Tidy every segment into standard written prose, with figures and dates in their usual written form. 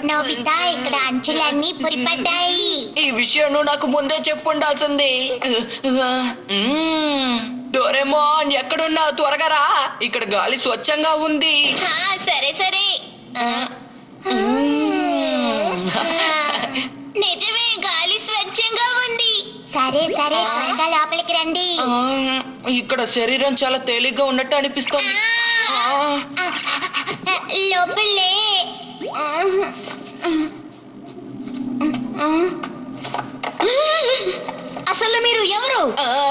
Nobita ఇక్కడ అంచులన్నీ పురిపడ్డాయి. ఈ విషయం నువ్వు నాకు ముందే చెప్పుండాల్సింది. డోరేమోన్ ఎక్కడున్నా త్వరగా రా, ఇక్కడ గాలి స్వచ్ఛంగా ఉంది. సరే సరే. నిజమే, గాలి స్వచ్ఛంగా ఉంది. సరే సరే, త్వరగా లోపలికి రండి. ఇక్కడ శరీరం చాలా తేలిగ్గా ఉన్నట్టు అనిపిస్తుంది. లోపలే అసలు మీరు ఎవరు?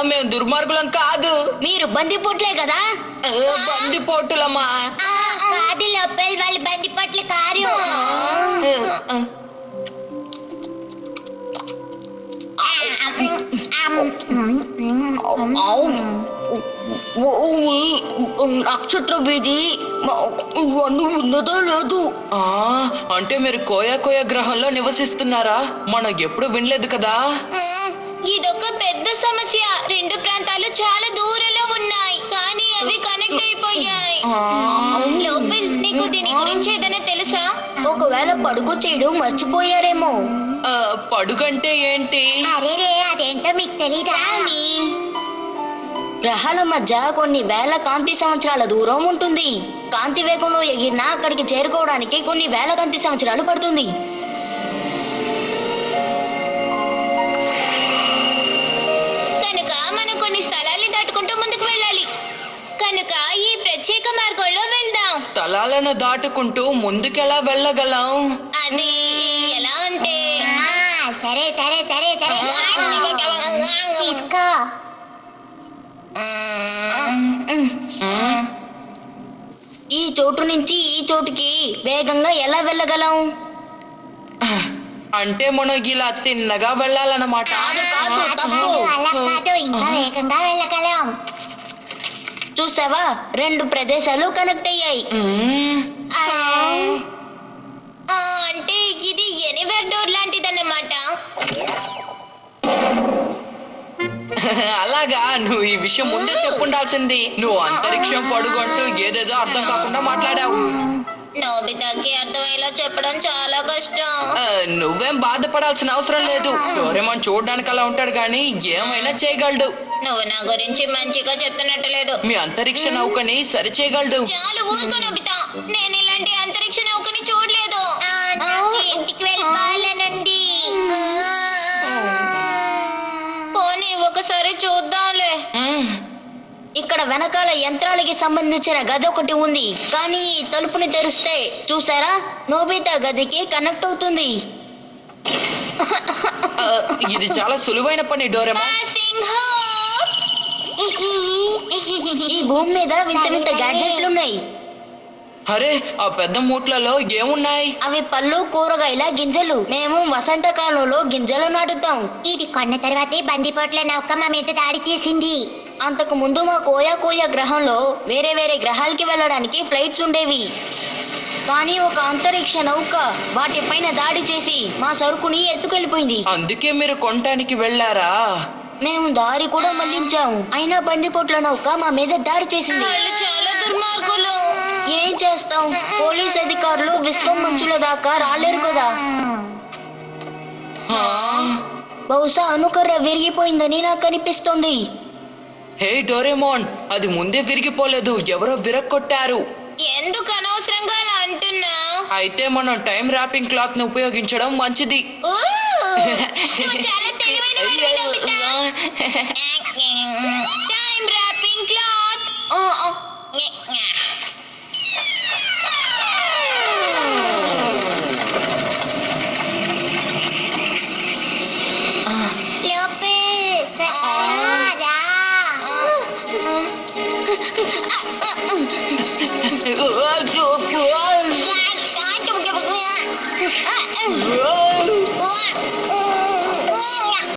మేము దుర్మార్గులం కాదు. మీరు బందిపోట్లే కదా? బందిపోటులమ్మా. కాదు లోపల వాళ్ళు బందిపోట్ల కారు. నక్షత్ర వీధి ఇవన్నీ ఉన్నదో లేదు. అంటే మీరు కోయా కోయా గ్రహంలో నివసిస్తున్నారా? మనం ఎప్పుడు వినలేదు కదా. ఇదొక పెద్ద సమస్య. రెండు ప్రాంతాలు చాలా దూరంలో ఉన్నాయి, కానీ అవి కనెక్ట్ అయిపోయాయి. లోపల్, నీకు దీని గురించి ఏదైనా తెలుసా? ఒకవేళ పడుగు చేయడం మర్చిపోయారేమో. పడుగంటే ఏంటి? అదేంటో మీకు తెలీదా? గ్రహాల మధ్య కొన్ని వేల కాంతి సంవత్సరాల దూరం ఉంటుంది. కాంతి వేగంలో ఎగిరినా అక్కడికి చేరుకోవడానికి కొన్ని వేల కాంతి సంవత్సరాలు పడుతుంది. కనుక మనం కొన్ని స్థలాల్ని దాటుకుంటూ ముందుకు వెళ్ళాలి. కనుక ఈ ప్రత్యేక మార్గంలో వెళ్దాం. స్థలాలను దాటుకుంటూ ముందుకెలా వెళ్ళగలం? అది ఎలా అంటే, సరే సరే సరే సరే తీసుకో. ఈ చోటు నుంచి ఈ చోటుకి వేగంగా ఎలా వెళ్ళగలం? అంటే మనం ఇలా తిన్నగా వెళ్ళాలన్నమాట. ఇంకా వేగంగా వెళ్ళగలం. చూసావా, రెండు ప్రదేశాలు కనెక్ట్ అయ్యాయి. అంటే ఇది ఎనివేర్ డోర్ లాంటిదన్నమాట. అలాగా, నువ్వు ఈ విషయం ముందే చెప్పుండాల్సింది. నువ్వు అంతరిక్షం పడుగంటూ ఏదేదో అర్థం కాకుండా మాట్లాడావు. నోబితాకి అర్థమయ్యేలా చెప్పడం చాలా కష్టం. నువ్వేం బాధపడాల్సిన అవసరం లేదు. డోరేమాన్ చూడడానికి అలా ఉంటాడు కానీ ఏమైనా చేయగలడు. నువ్వు నా గురించి మంచిగా చెప్తున్నట్టు లేదు. మీ అంతరిక్ష నౌకని సరి చేయగలడు. చాలు ఊరుకో నోబితా, నేను ఇలాంటి అంతరిక్ష నౌకని చూడలేదు. ఇంటికి వెళ్ళాలనండి. పోనీ ఒకసారి చూద్దాంలే. ఇక్కడ వెనకాల యంత్రాలకి సంబంధించిన గది ఒకటి ఉంది, కానీ తలుపుని తెరిస్తే చూసారా, నోబితా గదికి కనెక్ట్ అవుతుంది. ఇది చాలా సులువైన పని డోరేమాన్. ఈ భూమి మీద వింత వింత గ్యాడ్జెట్లు ఉన్నాయి. అరే, ఆ పెద్ద మూట్లలో ఏమున్నాయి? అవి పళ్ళు, కూరగాయల గింజలు. మేము వసంతకాలంలో గింజలు నాటుతాం. ఇది కొన్న తర్వాతే బందిపోట్ల నౌక మా మీద దాడి చేసింది. అంతకు ముందు మా కోయా కోయా గ్రహంలో వేరే వేరే గ్రహాలకి వెళ్ళడానికి ఫ్లైట్స్ ఉండేవి. కానీ ఒక అంతరిక్ష నౌక వాటిపైన దాడి చేసి మా సరుకుని ఎత్తుకెళ్ళిపోయింది. అందుకే మీరు కొనటానికి వెళ్ళారా? మేము దారి కూడా మళ్లించాము, అయినా బందిపోట్ల నౌక మా మీద దాడి చేసింది. చాలా దుర్మార్గులు. ఏం చేస్తాం, పోలీస్ అధికారులు విశ్వం మంచుల దాకా రాలేరు కదా. బహుశా అనుకర్ర విరిగిపోయిందని నాకు అనిపిస్తుంది. హే డోరేమాన్, అది ముందే విరిగిపోలేదు, ఎవరో విరక్కొట్టారు. ఎందుకు అనవసరంగా అలా అంటున్నా? అయితే మనం టైం ర్యాపింగ్ క్లాత్ ని ఉపయోగించడం మంచిది. చాలా తెలివైన